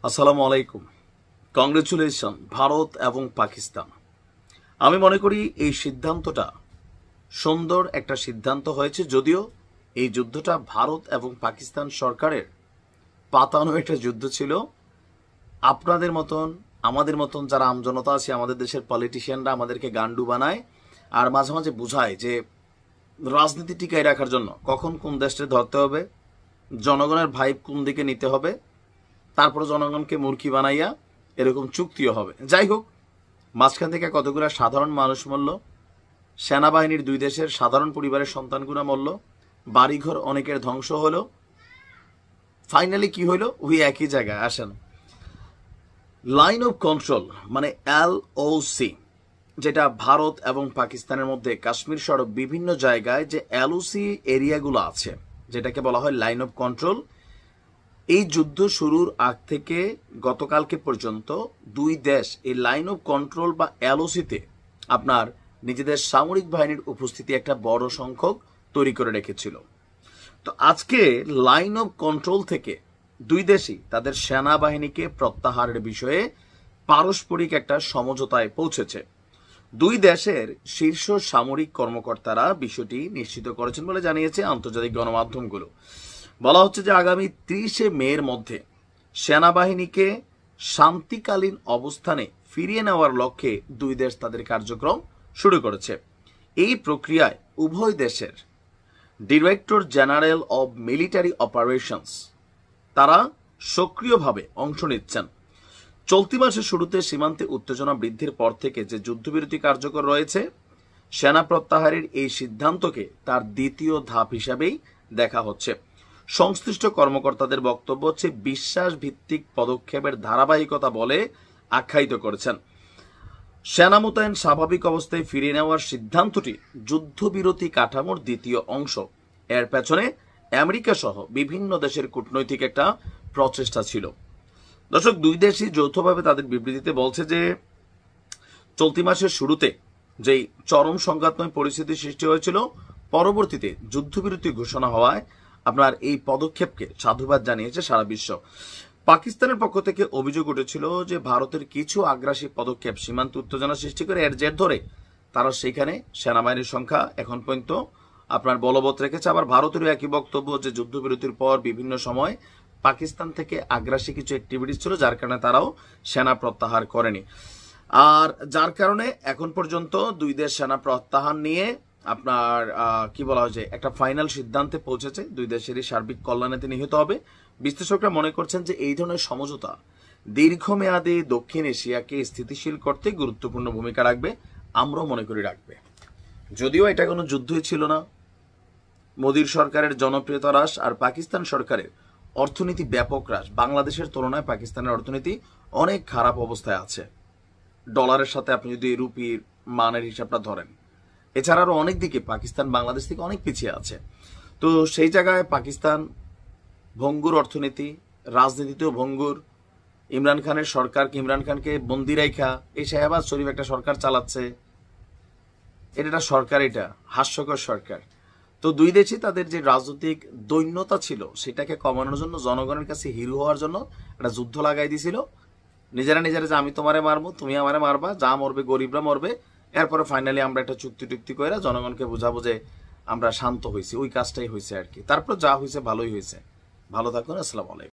আসসালামু আলাইকুম। কংগ্রেচুলেশন ভারত এবং পাকিস্তান। আমি মনে করি এই সিদ্ধান্তটা সুন্দর একটা সিদ্ধান্ত হয়েছে, যদিও এই যুদ্ধটা ভারত এবং পাকিস্তান সরকারের পাতানো একটা যুদ্ধ ছিল। আপনাদের মতন আমাদের মতন যারা আমজনতা আছে, আমাদের দেশের পলিটিশিয়ানরা আমাদেরকে গান্ডু বানায় আর মাঝে মাঝে বোঝায় যে রাজনীতি টিকায় রাখার জন্য কখন কোন দেশটা ধরতে হবে, জনগণের ভাইব কোন দিকে নিতে হবে, তারপরে জনগণকে মূর্খী বানাইয়া এরকম চুক্তিও হবে। যাই হোক, মাঝখান থেকে কতগুলো সাধারণ মানুষ মরল, সেনাবাহিনীর দুই দেশের সাধারণ পরিবারের সন্তানগুলো মরল, বাড়িঘর অনেকের ধ্বংস হলো। ফাইনালি কি হইল? ওই একই জায়গায় আসেন, লাইন অফ কন্ট্রোল মানে LOC, যেটা ভারত এবং পাকিস্তানের মধ্যে কাশ্মীর সহ বিভিন্ন জায়গায় যে LOC এরিয়াগুলো আছে, যেটাকে বলা হয় লাইন অফ কন্ট্রোল। এই যুদ্ধ শুরুর আগ থেকে গতকালকে পর্যন্ত দুই দেশ এই লাইন অফ কন্ট্রোল বা LOCতে আপনার নিজেদের সামরিক বাহিনীর উপস্থিতি একটা বড় সংখ্যক তৈরি করে রেখেছিল। তো আজকে লাইন অফ কন্ট্রোল থেকে দুই দেশই তাদের সেনাবাহিনীকে প্রত্যাহারের বিষয়ে পারস্পরিক একটা সমঝোতায় পৌঁছেছে। দুই দেশের শীর্ষ সামরিক কর্মকর্তারা বিষয়টি নিশ্চিত করেছেন বলে জানিয়েছে আন্তর্জাতিক গণমাধ্যমগুলো। বলা হচ্ছে যে আগামী 30 মের মধ্যে সেনাবাহিনীকে শান্তিকালীন অবস্থানে ফিরিয়ে নেওয়ার লক্ষ্যে দুই দেশ তাদের কার্যক্রম শুরু করেছে। এই প্রক্রিয়ায় উভয় দেশের director general of military operations তারা সক্রিয়ভাবে অংশ নিচ্ছেন। চলতি মাসের শুরুতে সীমান্তে উত্তেজনা বৃদ্ধির পর থেকে যে যুদ্ধবিরতি কার্যকর রয়েছে, সেনা প্রত্যাহারের এই সিদ্ধান্তকে তার দ্বিতীয় ধাপ হিসাবেই দেখা হচ্ছে। সংশ্লিষ্ট কর্মকর্তাদের বক্তব্য হচ্ছে বিশ্বাস ভিত্তিক পদক্ষেপের ধারাবাহিকতা বলে আখ্যায়িত করেছেন। সেনা মোতায়েন স্বাভাবিক অবস্থায় ফিরিয়ে নেওয়ার সিদ্ধান্তটি যুদ্ধবিরতি কাঠামোর দ্বিতীয় অংশ। এর পেছনে আমেরিকা সহ বিভিন্ন দেশের কূটনৈতিক একটা প্রচেষ্টা ছিল। দর্শক, দুই দেশই যৌথভাবে তাদের বিবৃতিতে বলছে যে চলতি মাসের শুরুতে যেই চরম সংঘাতময় পরিস্থিতি সৃষ্টি হয়েছিল, পরবর্তীতে যুদ্ধবিরতি ঘোষণা হওয়ায় আপনার এই পদক্ষেপকে সাধুবাদ জানিয়েছে সারা বিশ্ব। পাকিস্তানের পক্ষ থেকে অভিযোগ উঠেছিল যে ভারতের কিছু আগ্রাসী পদক্ষেপ সীমান্তে উত্তেজনা সৃষ্টি করে, এর জের ধরে তারা সেখানে সেনাবাহিনীর সংখ্যা এখন পর্যন্ত আপনার বলবৎ রেখেছে। আবার ভারতেরও একই বক্তব্য যে যুদ্ধবিরতির পর বিভিন্ন সময় পাকিস্তান থেকে আগ্রাসী কিছু অ্যাক্টিভিটিস ছিল, যার কারণে তারাও সেনা প্রত্যাহার করেনি। আর যার কারণে এখন পর্যন্ত দুই দেশ সেনা প্রত্যাহার নিয়ে আপনার কি বলা হয়েছে একটা ফাইনাল সিদ্ধান্তে পৌঁছেছে। দুই দেশেরই সার্বিক কল্যাণেতে নিহিত হবে। বিশ্লেষকরা মনে করছেন যে এই ধরনের সমঝোতা দীর্ঘমেয়াদে দক্ষিণ এশিয়াকে স্থিতিশীল করতে গুরুত্বপূর্ণ ভূমিকা রাখবে। আমরাও মনে করি রাখবে। যদিও এটা কোনো যুদ্ধই ছিল না, মোদীর সরকারের জনপ্রিয়তা হ্রাস আর পাকিস্তান সরকারের অর্থনীতি ব্যাপক হ্রাস, বাংলাদেশের তুলনায় পাকিস্তানের অর্থনীতি অনেক খারাপ অবস্থায় আছে। ডলারের সাথে আপনি যদি রুপির মানের হিসাবটা ধরেন, এছাড়া আরো অনেক দিকে পাকিস্তান বাংলাদেশ থেকে অনেক পিছিয়ে আছে। তো সেই জায়গায় পাকিস্তান ভঙ্গুর অর্থনীতি, রাজনীতিতেও ভঙ্গুর। ইমরান খানের সরকারকে, ইমরান খানকে বন্দি রাইখা এই শাহবাজ শরীফ একটা সরকার চালাচ্ছে। এটা সরকার, এটা হাস্যকর সরকার। তো দুই দেশই তাদের যে রাজনৈতিক দৈন্যতা ছিল সেটাকে কমানোর জন্য, জনগণের কাছে হিরো হওয়ার জন্য একটা যুদ্ধ লাগাই দিয়েছিল। নিজেরা নিজেরা যে আমি তোমারে মারবো, তুমি আমারে মারবা, যা মরবে গরিবরা মরবে। এরপরে ফাইনালি আমরা একটা চুক্তি করে জনগণকে বোঝাবো যে আমরা শান্ত হয়েছি। ওই কাজটাই হয়েছে আর কি। তারপর যা হয়েছে ভালোই হয়েছে। ভালো থাকুন। আসসালামু আলাইকুম।